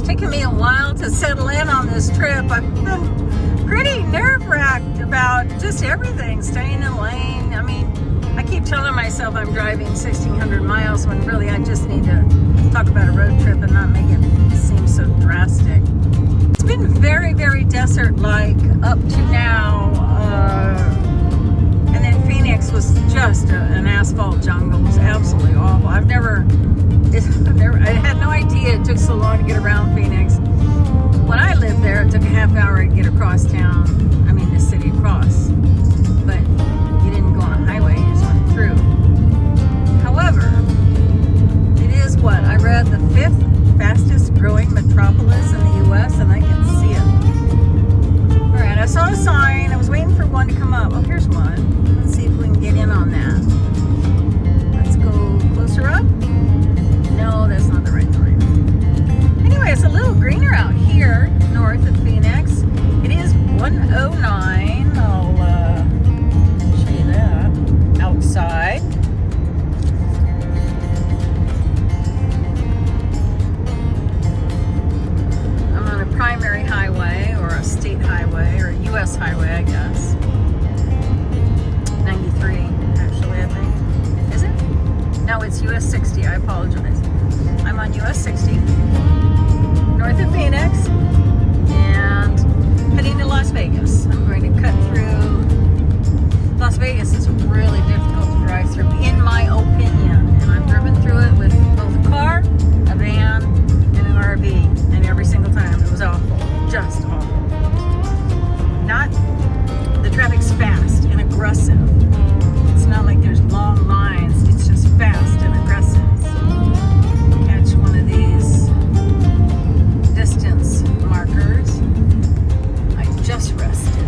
taken me a while to settle in on this trip. I've been pretty nerve-wracked about just everything, staying in lane. I mean, I keep telling myself I'm driving 1,600 miles when really I just need to talk about a road trip and not make it seem so drastic. It's been very, very desert-like up to now. And then Phoenix was just an asphalt jungle. It was absolutely awful. I had no idea it took so long to get around Phoenix. When I lived there, it took a half hour to get across town. I mean, the city across. But you didn't go on a highway, you just went through. However, it is what? I read the 5th fastest growing metropolis in the U.S., and I can see it. All right, I saw a sign. I was waiting for one to come up. Oh, here's one. Let's see if we can get in on that. Let's go closer up. No, that's not the right line. Anyway, it's a little greener out here north of Phoenix. It is 1:09. I'll show you that outside. I'm on a primary highway or a state highway or a U.S. highway, I guess. 93, actually, I think. Is it? No, it's U.S. 60. I apologize. I'm on U.S. 60, north of Phoenix, and heading to Las Vegas. I'm going to cut through. Las Vegas is really difficult to drive through, in my opinion. And I've driven through it with both a car, a van, and an RV. And every single time it was awful. Just awful. Not, the traffic's fast and aggressive. It's not like there's long lines. It's just fast and aggressive. Catch one of these distance markers. I just rested.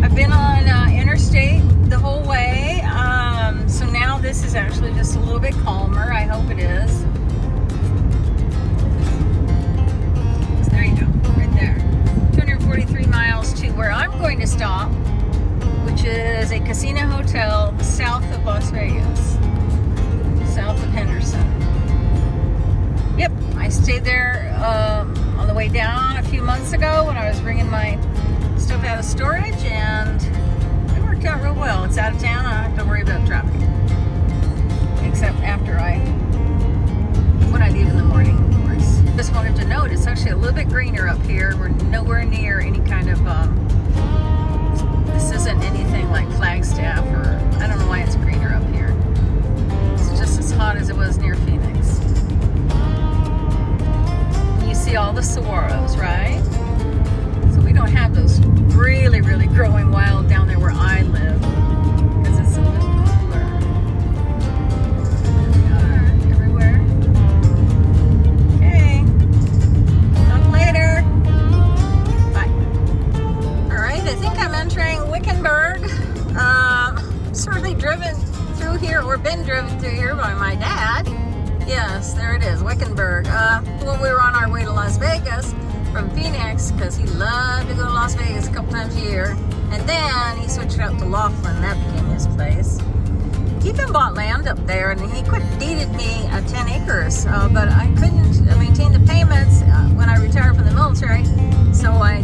I've been on interstate the whole way. So now this is actually just a little bit calmer. I hope it is. So there you go, right there. 243 miles to where I'm going to stop, which is a casino hotel south of Las Vegas, south of Henderson. Yep, I stayed there on the way down a few months ago when I was bringing my stuff out of storage, and it worked out real well. It's out of town, I don't have to worry about traffic. Except after when I leave in the morning, of course. Just wanted to note, it's actually a little bit greener up here. We're nowhere near any kind of, this isn't anything like Flagstaff, or I don't know why it's greener up here. It's just as hot as it was near Phoenix. You see all the saguaros, right? So we don't have those really, really growing wild down there where I live, because it's a little cooler. There we are, everywhere. Okay. Talk later. Bye. Alright, I think I'm entering Wickenburg. Certainly driven through here, or been driven through here by my dad. Yes, there it is, Wickenburg. When we were on our way to Las Vegas from Phoenix, because he loved to go to Las Vegas a couple times a year. And then he switched out to Laughlin. That became his place. He even bought land up there, and he deeded me 10 acres. But I couldn't maintain the payments when I retired from the military, so I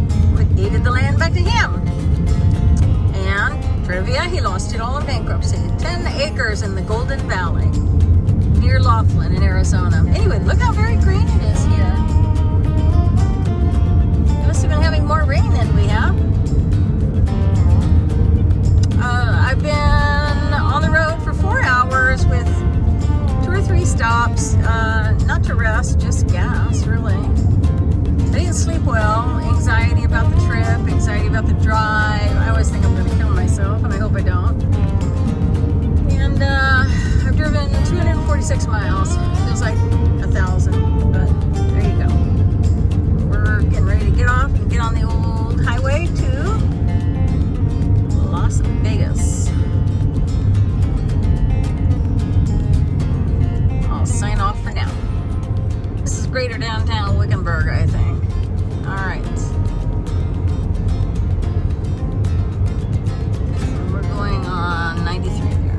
deeded the land back to him. And trivia, he lost it all in bankruptcy. 10 acres in the Golden Valley, near Laughlin in Arizona. Anyway, look how very green it is here. We must have been having more rain than we have. I've been on the road for 4 hours with 2 or 3 stops, not to rest, just gas, really. I didn't sleep well. Anxiety about the trip, anxiety about the drive. I always think I'm going to kill myself, and I hope I don't. And I've driven 246 miles. Feels like 1,000, but there you go. We're getting ready to get off and get on the old highway to Las Vegas. I'll sign off for now. This is greater downtown Wickenburg, I think. All right. So we're going on 93 there.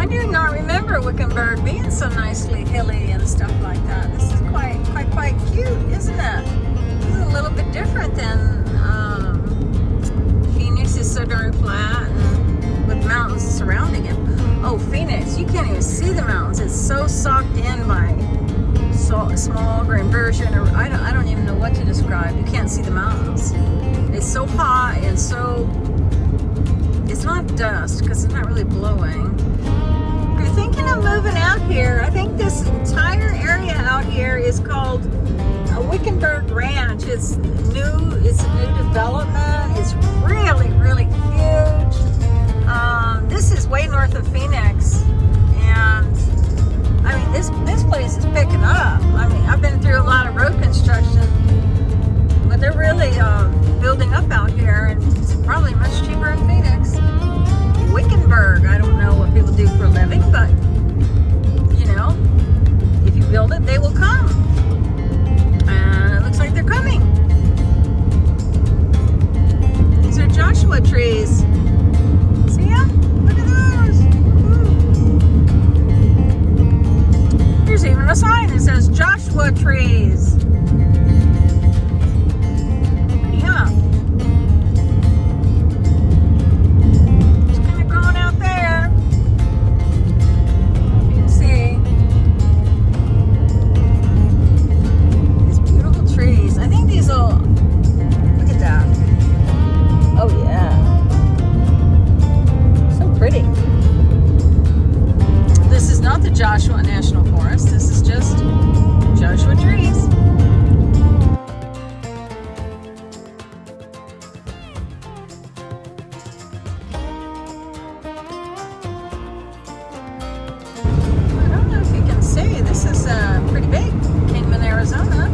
I do not remember Wickenburg being so nicely hilly and stuff like that. This is quite cute, isn't it? This is a little bit different than Phoenix is so darn flat and with mountains surrounding it. Oh, Phoenix, you can't even see the mountains. It's so socked in by smog or inversion, or I don't even know what to describe. You can't see the mountains. It's so hot and so, it's not dust because it's not really blowing. If you're thinking of moving out here, I think this entire area out here is called Wickenburg Ranch. It's a new development. It's really huge. This is way north of Phoenix, and I mean this place is picking up. I mean, I've been through a lot of road construction, but they're really building up out here, and it's probably much cheaper in Phoenix. Wickenburg, I don't know what people do for a living, but you know, if you build it, they will come. And it looks like they're coming. These are Joshua trees. See them? Look at those. Ooh. There's even a sign that says Joshua trees. Pretty, huh? Just kind of growing out there. If you can see. Trees. I think these will, look at that. Oh yeah. So pretty. This is not the Joshua National Forest. This is just Joshua trees. I don't know if you can see, this is pretty big. Kingman, Arizona.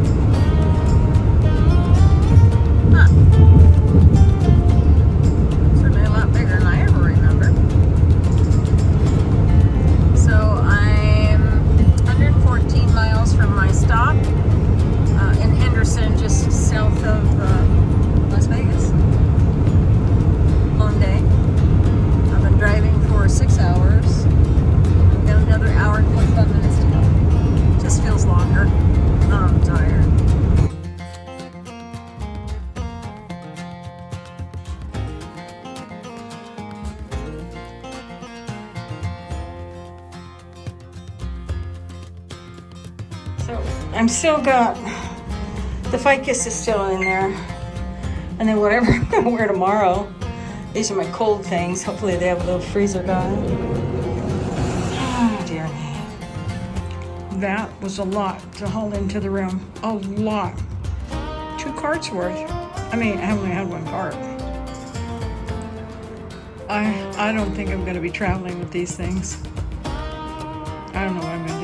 Certainly a lot bigger than I ever remember. So I'm 114 miles from my stop in Henderson, just south of Las Vegas. Long day. I've been driving for 6 hours. I've got another hour and 45 minutes to go. Just feels longer. I'm tired. So I'm still got, the Ficus is still in there. And then whatever I'm gonna wear tomorrow, these are my cold things. Hopefully they have a little freezer guy. Oh dear me. That was a lot to haul into the room. A lot. 2 carts worth. I mean, I only had 1 cart. I don't think I'm gonna be traveling with these things. I don't know what I'm gonna